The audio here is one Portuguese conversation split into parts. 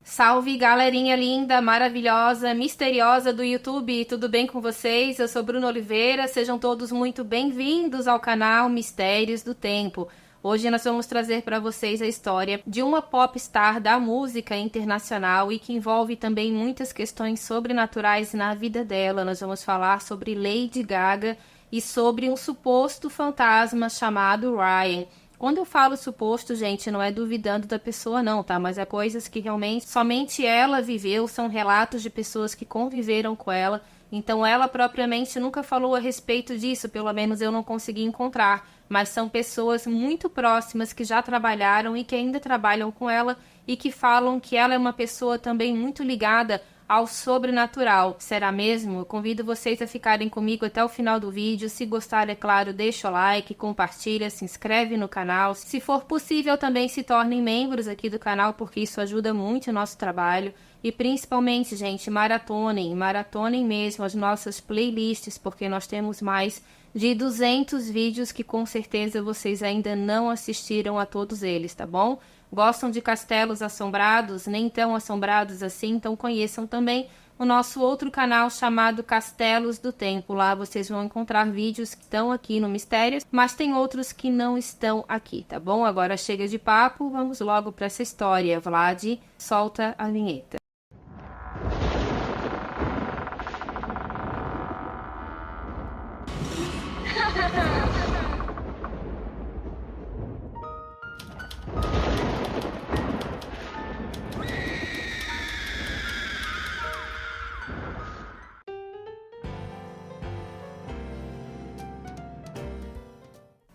Salve, galerinha linda, maravilhosa, misteriosa do YouTube, tudo bem com vocês? Eu sou Bruno Oliveira, sejam todos muito bem-vindos ao canal Mistérios do Tempo. Hoje nós vamos trazer para vocês a história de uma popstar da música internacional e que envolve também muitas questões sobrenaturais na vida dela. Nós vamos falar sobre Lady Gaga e sobre um suposto fantasma chamado Ryan. Quando eu falo suposto, gente, não é duvidando da pessoa não, tá? Mas é coisas que realmente somente ela viveu, são relatos de pessoas que conviveram com ela. Então ela propriamente nunca falou a respeito disso, pelo menos eu não consegui encontrar. Mas são pessoas muito próximas que já trabalharam e que ainda trabalham com ela e que falam que ela é uma pessoa também muito ligada ao sobrenatural. Será mesmo? Eu convido vocês a ficarem comigo até o final do vídeo. Se gostar, é claro, deixa o like, compartilha, se inscreve no canal. Se for possível, também se tornem membros aqui do canal, porque isso ajuda muito o nosso trabalho. E principalmente, gente, maratonem mesmo as nossas playlists, porque nós temos mais de 200 vídeos que com certeza vocês ainda não assistiram a todos eles, tá bom? Gostam de castelos assombrados, nem tão assombrados assim, então conheçam também o nosso outro canal chamado Castelos do Tempo. Lá vocês vão encontrar vídeos que estão aqui no Mistérios, mas tem outros que não estão aqui, tá bom? Agora chega de papo, vamos logo para essa história. Vlad, solta a vinheta.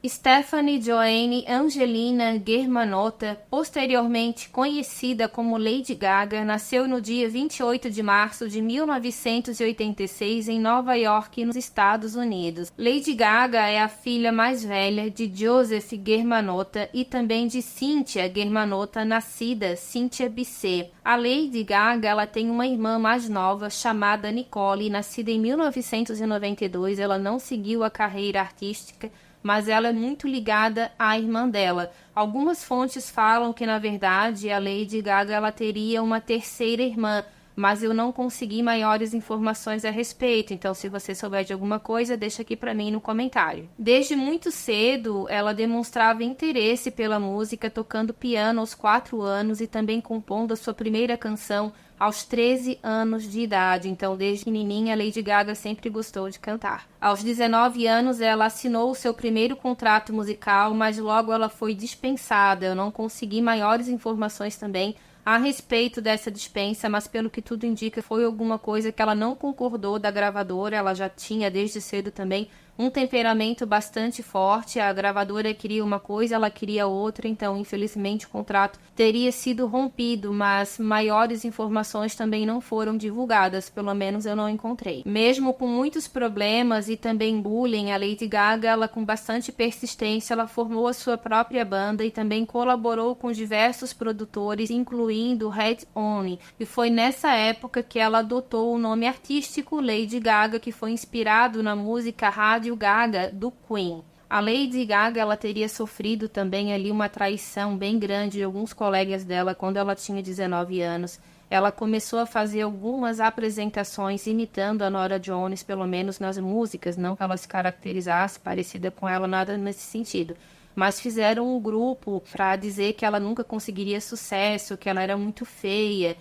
Stephanie Joanne Angelina Germanotta, posteriormente conhecida como Lady Gaga, nasceu no dia 28 de março de 1986 em Nova York, nos Estados Unidos. Lady Gaga é a filha mais velha de Joseph Germanotta e também de Cynthia Germanotta, nascida Cynthia Bissett. A Lady Gaga ela tem uma irmã mais nova chamada Nicole, nascida em 1992. Ela não seguiu a carreira artística, mas ela é muito ligada à irmã dela. Algumas fontes falam que, na verdade, a Lady Gaga ela teria uma terceira irmã, mas eu não consegui maiores informações a respeito, então se você souber de alguma coisa, deixa aqui para mim no comentário. Desde muito cedo, ela demonstrava interesse pela música, tocando piano aos 4 anos e também compondo a sua primeira canção aos 13 anos de idade. Então, desde pequenininha, Lady Gaga sempre gostou de cantar. Aos 19 anos, ela assinou o seu primeiro contrato musical, mas logo ela foi dispensada. Eu não consegui maiores informações também a respeito dessa dispensa, mas pelo que tudo indica, foi alguma coisa que ela não concordou da gravadora. Ela já tinha desde cedo também um temperamento bastante forte. A gravadora queria uma coisa, ela queria outra, então infelizmente o contrato teria sido rompido, mas maiores informações também não foram divulgadas, pelo menos eu não encontrei. Mesmo com muitos problemas e também bullying, a Lady Gaga, ela com bastante persistência, ela formou a sua própria banda e também colaborou com diversos produtores, incluindo Red One, e foi nessa época que ela adotou o nome artístico Lady Gaga, que foi inspirado na música Rádio Gaga do Queen. A Lady Gaga ela teria sofrido também ali uma traição bem grande de alguns colegas dela quando ela tinha 19 anos. Ela começou a fazer algumas apresentações imitando a Norah Jones, pelo menos nas músicas, não que ela se caracterizasse parecida com ela, nada nesse sentido. Mas fizeram um grupo para dizer que ela nunca conseguiria sucesso, que ela era muito feia,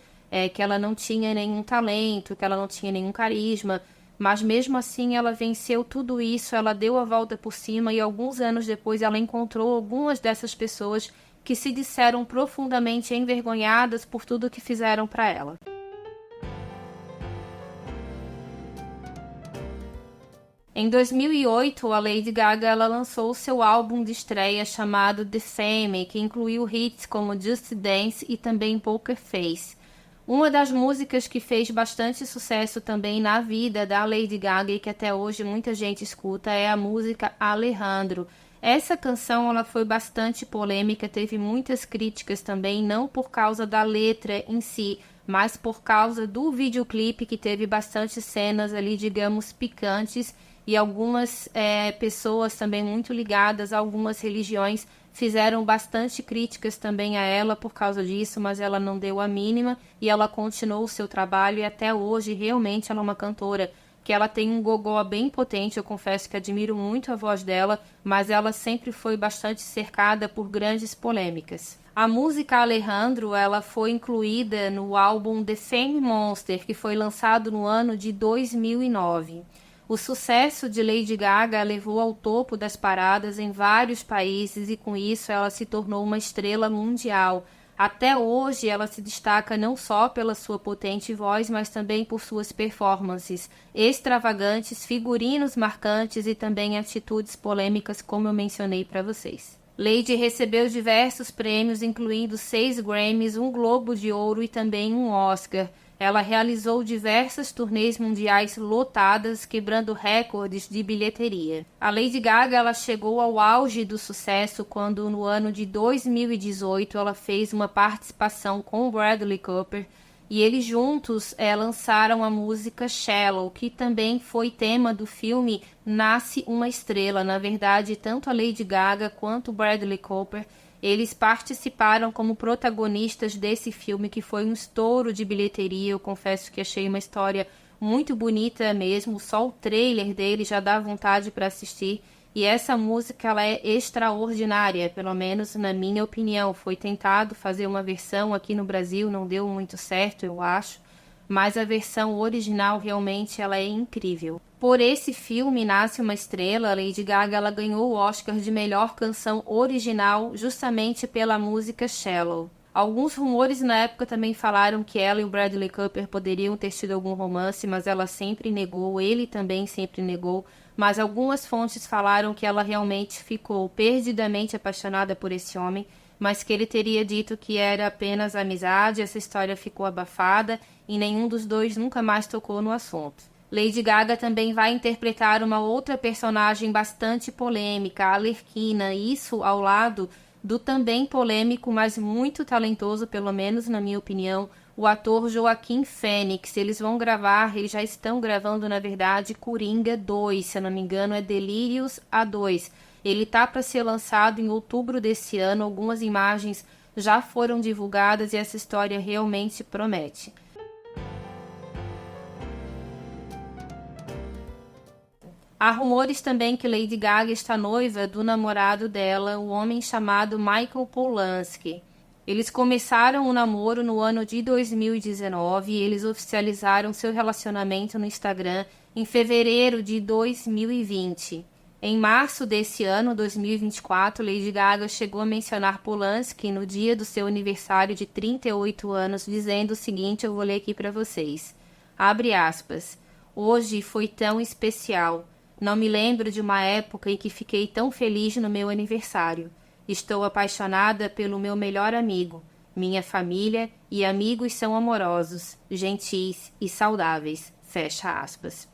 que ela não tinha nenhum talento, que ela não tinha nenhum carisma. Mas mesmo assim ela venceu tudo isso, ela deu a volta por cima e alguns anos depois ela encontrou algumas dessas pessoas que se disseram profundamente envergonhadas por tudo que fizeram para ela. Em 2008, a Lady Gaga ela lançou seu álbum de estreia chamado The Fame, que incluiu hits como Just Dance e também Poker Face. Uma das músicas que fez bastante sucesso também na vida da Lady Gaga e que até hoje muita gente escuta é a música Alejandro. Essa canção ela foi bastante polêmica, teve muitas críticas também, não por causa da letra em si, mas por causa do videoclipe que teve bastante cenas ali, digamos, picantes, e algumas pessoas também muito ligadas a algumas religiões Fizeram bastante críticas também a ela por causa disso, mas ela não deu a mínima e ela continuou o seu trabalho e até hoje realmente ela é uma cantora que ela tem um gogó bem potente. Eu confesso que admiro muito a voz dela, mas ela sempre foi bastante cercada por grandes polêmicas. A música Alejandro, ela foi incluída no álbum The Fame Monster, que foi lançado no ano de 2009. O sucesso de Lady Gaga levou ao topo das paradas em vários países e com isso ela se tornou uma estrela mundial. Até hoje ela se destaca não só pela sua potente voz, mas também por suas performances extravagantes, figurinos marcantes e também atitudes polêmicas, como eu mencionei para vocês. Lady recebeu diversos prêmios, incluindo 6 Grammys, um Globo de Ouro e também um Oscar. Ela realizou diversas turnês mundiais lotadas, quebrando recordes de bilheteria. A Lady Gaga ela chegou ao auge do sucesso quando, no ano de 2018, ela fez uma participação com Bradley Cooper e eles juntos lançaram a música Shallow, que também foi tema do filme Nasce uma Estrela. Na verdade, tanto a Lady Gaga quanto o Bradley Cooper eles participaram como protagonistas desse filme, que foi um estouro de bilheteria. Eu confesso que achei uma história muito bonita mesmo. Só o trailer dele já dá vontade para assistir. E essa música ela é extraordinária, pelo menos na minha opinião. Foi tentado fazer uma versão aqui no Brasil, não deu muito certo, eu acho. Mas a versão original realmente ela é incrível. Por esse filme, Nasce uma Estrela, Lady Gaga ela ganhou o Oscar de melhor canção original justamente pela música Shallow. Alguns rumores na época também falaram que ela e o Bradley Cooper poderiam ter tido algum romance, mas ela sempre negou, ele também sempre negou. Mas algumas fontes falaram que ela realmente ficou perdidamente apaixonada por esse homem, mas que ele teria dito que era apenas amizade. Essa história ficou abafada e nenhum dos dois nunca mais tocou no assunto. Lady Gaga também vai interpretar uma outra personagem bastante polêmica, a Arlequina, isso ao lado do também polêmico, mas muito talentoso, pelo menos na minha opinião, o ator Joaquim Fênix. Eles já estão gravando, na verdade, Coringa 2, se eu não me engano, é Delírios A2. Ele tá para ser lançado em outubro desse ano, algumas imagens já foram divulgadas e essa história realmente promete. Há rumores também que Lady Gaga está noiva do namorado dela, o homem chamado Michael Polanski. Eles começaram o namoro no ano de 2019 e eles oficializaram seu relacionamento no Instagram em fevereiro de 2020. Em março desse ano, 2024, Lady Gaga chegou a mencionar Polanski no dia do seu aniversário de 38 anos, dizendo o seguinte, eu vou ler aqui para vocês. Abre aspas. Hoje foi tão especial. Não me lembro de uma época em que fiquei tão feliz no meu aniversário. Estou apaixonada pelo meu melhor amigo. Minha família e amigos são amorosos, gentis e saudáveis. Fecha aspas.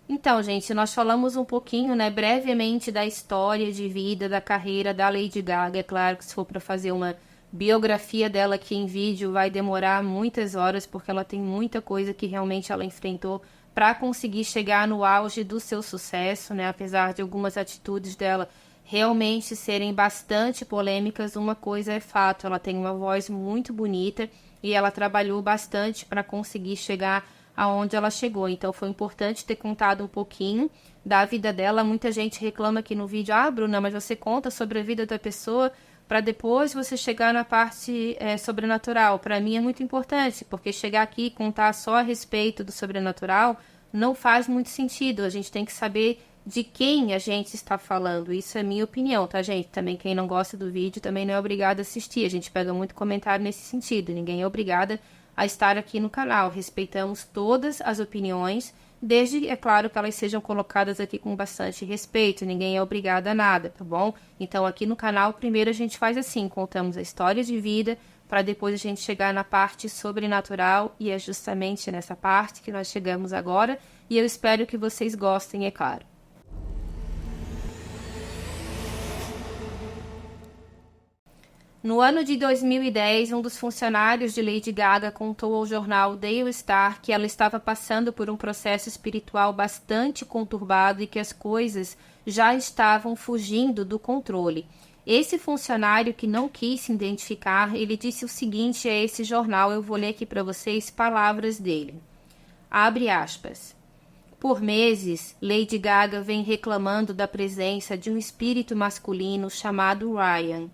Então, gente, nós falamos um pouquinho, brevemente da história de vida, da carreira da Lady Gaga. É claro que se for para fazer uma biografia dela aqui em vídeo vai demorar muitas horas, porque ela tem muita coisa que realmente ela enfrentou para conseguir chegar no auge do seu sucesso, apesar de algumas atitudes dela realmente serem bastante polêmicas. Uma coisa é fato, ela tem uma voz muito bonita e ela trabalhou bastante para conseguir chegar aonde ela chegou. Então foi importante ter contado um pouquinho da vida dela. Muita gente reclama aqui no vídeo, Bruna, mas você conta sobre a vida da pessoa para depois você chegar na parte sobrenatural. Para mim é muito importante, porque chegar aqui e contar só a respeito do sobrenatural não faz muito sentido. A gente tem que saber de quem a gente está falando. Isso é minha opinião, tá, gente? Também quem não gosta do vídeo também não é obrigado a assistir. A gente pega muito comentário nesse sentido. Ninguém é obrigada a estar aqui no canal. Respeitamos todas as opiniões, desde, é claro, que elas sejam colocadas aqui com bastante respeito. Ninguém é obrigado a nada, tá bom? Então, aqui no canal, primeiro a gente faz assim, contamos a história de vida, para depois a gente chegar na parte sobrenatural, e é justamente nessa parte que nós chegamos agora, e eu espero que vocês gostem, é claro. No ano de 2010, um dos funcionários de Lady Gaga contou ao jornal Daily Star que ela estava passando por um processo espiritual bastante conturbado e que as coisas já estavam fugindo do controle. Esse funcionário que não quis se identificar, ele disse o seguinte a esse jornal, eu vou ler aqui para vocês palavras dele. Abre aspas. Por meses, Lady Gaga vem reclamando da presença de um espírito masculino chamado Ryan.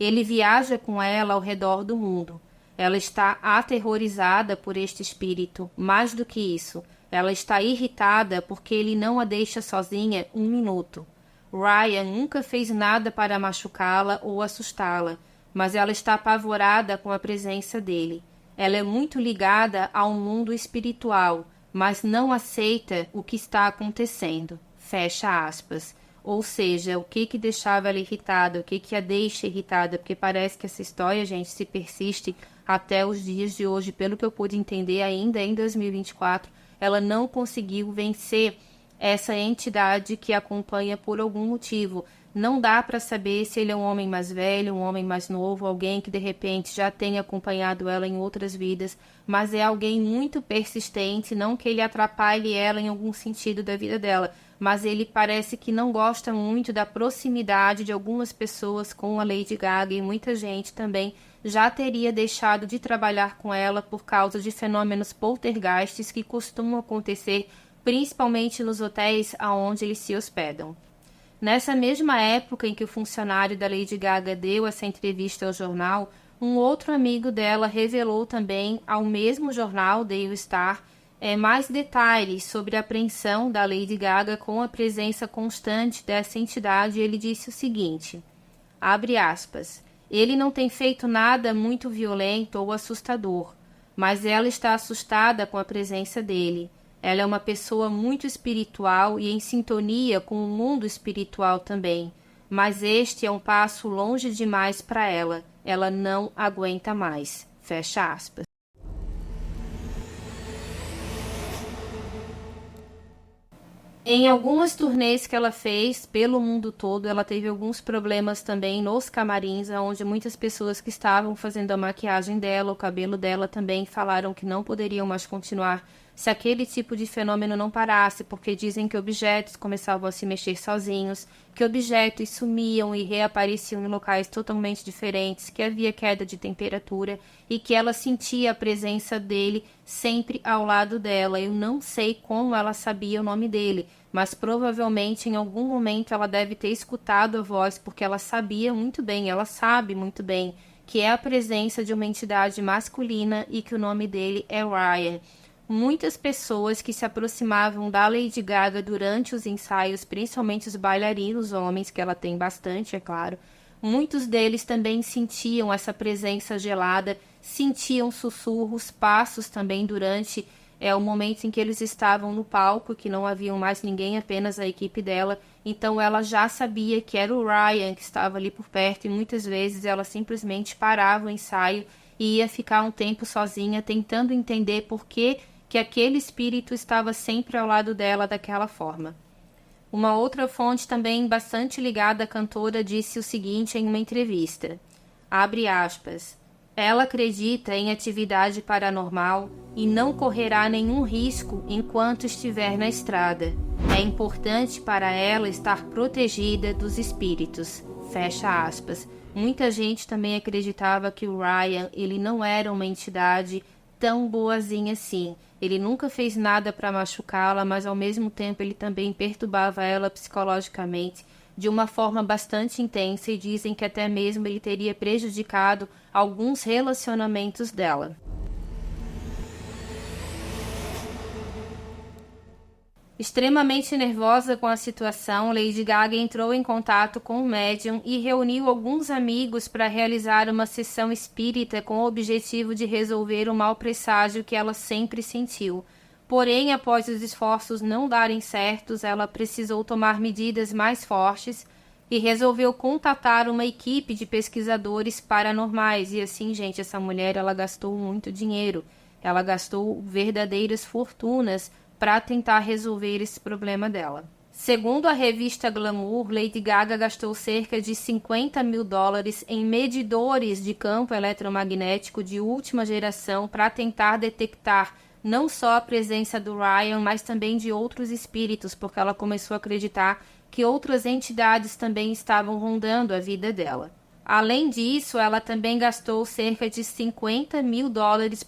Ele viaja com ela ao redor do mundo. Ela está aterrorizada por este espírito. Mais do que isso, ela está irritada porque ele não a deixa sozinha um minuto. Ryan nunca fez nada para machucá-la ou assustá-la, mas ela está apavorada com a presença dele. Ela é muito ligada ao mundo espiritual, mas não aceita o que está acontecendo. Fecha aspas. Ou seja, o que deixava ela irritada, o que a deixa irritada, porque parece que essa história, gente, se persiste até os dias de hoje. Pelo que eu pude entender, ainda em 2024, ela não conseguiu vencer essa entidade que a acompanha por algum motivo. Não dá para saber se ele é um homem mais velho, um homem mais novo, alguém que de repente já tenha acompanhado ela em outras vidas, mas é alguém muito persistente, não que ele atrapalhe ela em algum sentido da vida dela, mas ele parece que não gosta muito da proximidade de algumas pessoas com a Lady Gaga, e muita gente também já teria deixado de trabalhar com ela por causa de fenômenos poltergeists que costumam acontecer principalmente nos hotéis aonde eles se hospedam. Nessa mesma época em que o funcionário da Lady Gaga deu essa entrevista ao jornal, um outro amigo dela revelou também ao mesmo jornal, Daily Star, mais detalhes sobre a apreensão da Lady Gaga com a presença constante dessa entidade. Ele disse o seguinte, abre aspas, ele não tem feito nada muito violento ou assustador, mas ela está assustada com a presença dele. Ela é uma pessoa muito espiritual e em sintonia com o mundo espiritual também, mas este é um passo longe demais para ela. Ela não aguenta mais. Fecha aspas. Em algumas turnês que ela fez pelo mundo todo, ela teve alguns problemas também nos camarins, onde muitas pessoas que estavam fazendo a maquiagem dela, o cabelo dela também falaram que não poderiam mais continuar se aquele tipo de fenômeno não parasse, porque dizem que objetos começavam a se mexer sozinhos, que objetos sumiam e reapareciam em locais totalmente diferentes, que havia queda de temperatura e que ela sentia a presença dele sempre ao lado dela. Eu não sei como ela sabia o nome dele, mas provavelmente em algum momento ela deve ter escutado a voz, porque ela sabia muito bem, ela sabe muito bem que é a presença de uma entidade masculina e que o nome dele é Ryan. Muitas pessoas que se aproximavam da Lady Gaga durante os ensaios, principalmente os bailarinos homens, que ela tem bastante, é claro, muitos deles também sentiam essa presença gelada, sentiam sussurros, passos também durante o momento em que eles estavam no palco, que não haviam mais ninguém, apenas a equipe dela. Então ela já sabia que era o Ryan que estava ali por perto, e muitas vezes ela simplesmente parava o ensaio e ia ficar um tempo sozinha, tentando entender por que aquele espírito estava sempre ao lado dela daquela forma. Uma outra fonte também bastante ligada à cantora disse o seguinte em uma entrevista, abre aspas, ela acredita em atividade paranormal e não correrá nenhum risco enquanto estiver na estrada. É importante para ela estar protegida dos espíritos. Fecha aspas. Muita gente também acreditava que o Ryan, ele não era uma entidade tão boazinha assim. Ele nunca fez nada para machucá-la, mas ao mesmo tempo ele também perturbava ela psicologicamente de uma forma bastante intensa, e dizem que até mesmo ele teria prejudicado alguns relacionamentos dela. Extremamente nervosa com a situação, Lady Gaga entrou em contato com o médium e reuniu alguns amigos para realizar uma sessão espírita com o objetivo de resolver o mau presságio que ela sempre sentiu. Porém, após os esforços não darem certos, ela precisou tomar medidas mais fortes e resolveu contatar uma equipe de pesquisadores paranormais. E assim, gente, essa mulher, ela gastou muito dinheiro. Ela gastou verdadeiras fortunas para tentar resolver esse problema dela. Segundo a revista Glamour, Lady Gaga gastou cerca de $50 mil em medidores de campo eletromagnético de última geração para tentar detectar não só a presença do Ryan, mas também de outros espíritos, porque ela começou a acreditar que outras entidades também estavam rondando a vida dela. Além disso, ela também gastou cerca de $50 mil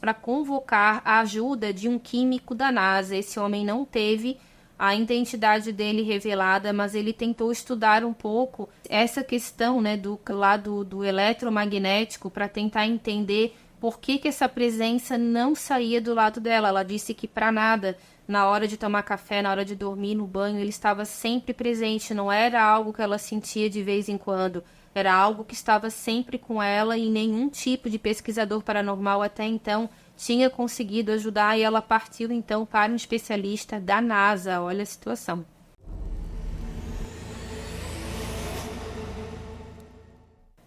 para convocar a ajuda de um químico da NASA. Esse homem não teve a identidade dele revelada, mas ele tentou estudar um pouco essa questão, né, do lado do eletromagnético para tentar entender por que essa presença não saía do lado dela. Ela disse que para nada, na hora de tomar café, na hora de dormir, no banho, ele estava sempre presente, não era algo que ela sentia de vez em quando. Era algo que estava sempre com ela e nenhum tipo de pesquisador paranormal até então tinha conseguido ajudar, e ela partiu então para um especialista da NASA. Olha a situação.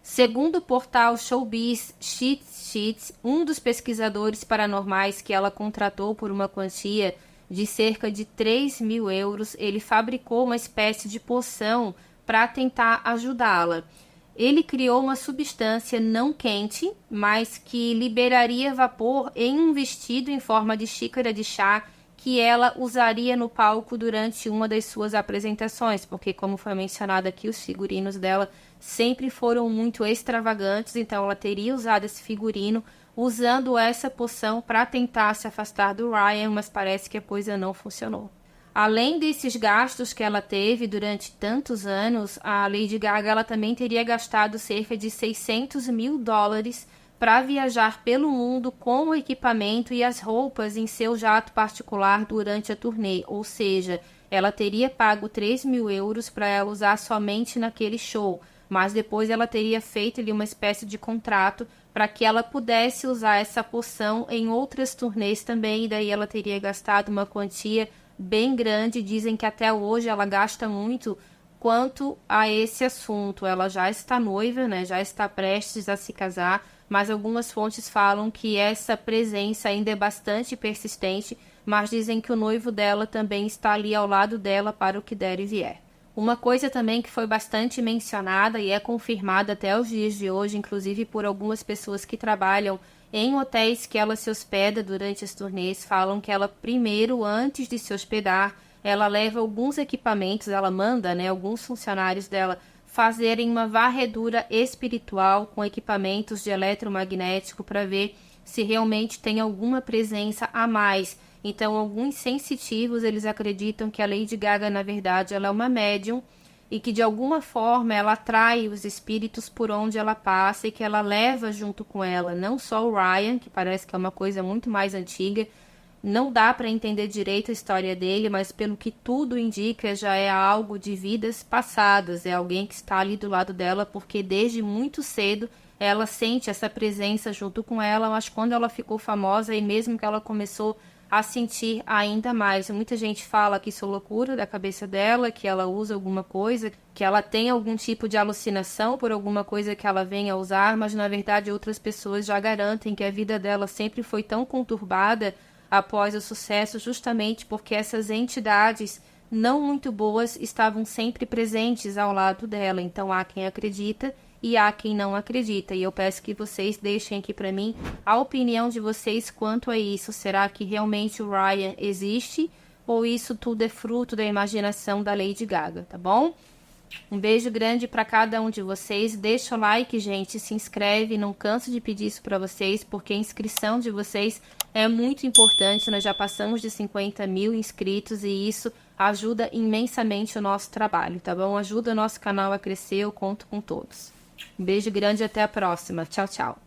Segundo o portal Showbiz Cheat Sheets, um dos pesquisadores paranormais que ela contratou por uma quantia de cerca de 3 mil euros, ele fabricou uma espécie de poção para tentar ajudá-la. Ele criou uma substância não quente, mas que liberaria vapor em um vestido em forma de xícara de chá que ela usaria no palco durante uma das suas apresentações, porque, como foi mencionado aqui, os figurinos dela sempre foram muito extravagantes, então ela teria usado esse figurino usando essa poção para tentar se afastar do Ryan, mas parece que a coisa não funcionou. Além desses gastos que ela teve durante tantos anos, a Lady Gaga ela também teria gastado cerca de $600 mil para viajar pelo mundo com o equipamento e as roupas em seu jato particular durante a turnê, ou seja, ela teria pago 3 mil euros para ela usar somente naquele show, mas depois ela teria feito ali uma espécie de contrato para que ela pudesse usar essa poção em outras turnês também, e daí ela teria gastado uma quantia bem grande. Dizem que até hoje ela gasta muito quanto a esse assunto. Ela já está noiva, né? Já está prestes a se casar, mas algumas fontes falam que essa presença ainda é bastante persistente, mas dizem que o noivo dela também está ali ao lado dela para o que der e vier. Uma coisa também que foi bastante mencionada e é confirmada até os dias de hoje, inclusive por algumas pessoas que trabalham em hotéis que ela se hospeda durante as turnês, falam que ela primeiro, antes de se hospedar, ela leva alguns equipamentos, ela manda, né, alguns funcionários dela fazerem uma varredura espiritual com equipamentos de eletromagnético para ver se realmente tem alguma presença a mais. Então, alguns sensitivos, eles acreditam que a Lady Gaga, na verdade, ela é uma médium e que, de alguma forma, ela atrai os espíritos por onde ela passa e que ela leva junto com ela não só o Ryan, que parece que é uma coisa muito mais antiga. Não dá para entender direito a história dele, mas pelo que tudo indica, já é algo de vidas passadas. É alguém que está ali do lado dela, porque desde muito cedo ela sente essa presença junto com ela, mas quando ela ficou famosa e mesmo que ela começou a sentir ainda mais. Muita gente fala que isso é loucura da cabeça dela, que ela usa alguma coisa, que ela tem algum tipo de alucinação por alguma coisa que ela venha a usar, mas na verdade outras pessoas já garantem que a vida dela sempre foi tão conturbada após o sucesso, justamente porque essas entidades não muito boas estavam sempre presentes ao lado dela. Então há quem acredita e há quem não acredita. E eu peço que vocês deixem aqui para mim a opinião de vocês quanto a isso. Será que realmente o Ryan existe ou isso tudo é fruto da imaginação da Lady Gaga, tá bom? Um beijo grande para cada um de vocês. Deixa o like, gente, se inscreve. Não canso de pedir isso para vocês, porque a inscrição de vocês é muito importante. Nós já passamos de 50 mil inscritos e isso ajuda imensamente o nosso trabalho, tá bom? Ajuda o nosso canal a crescer, eu conto com todos. Um beijo grande e até a próxima. Tchau, tchau.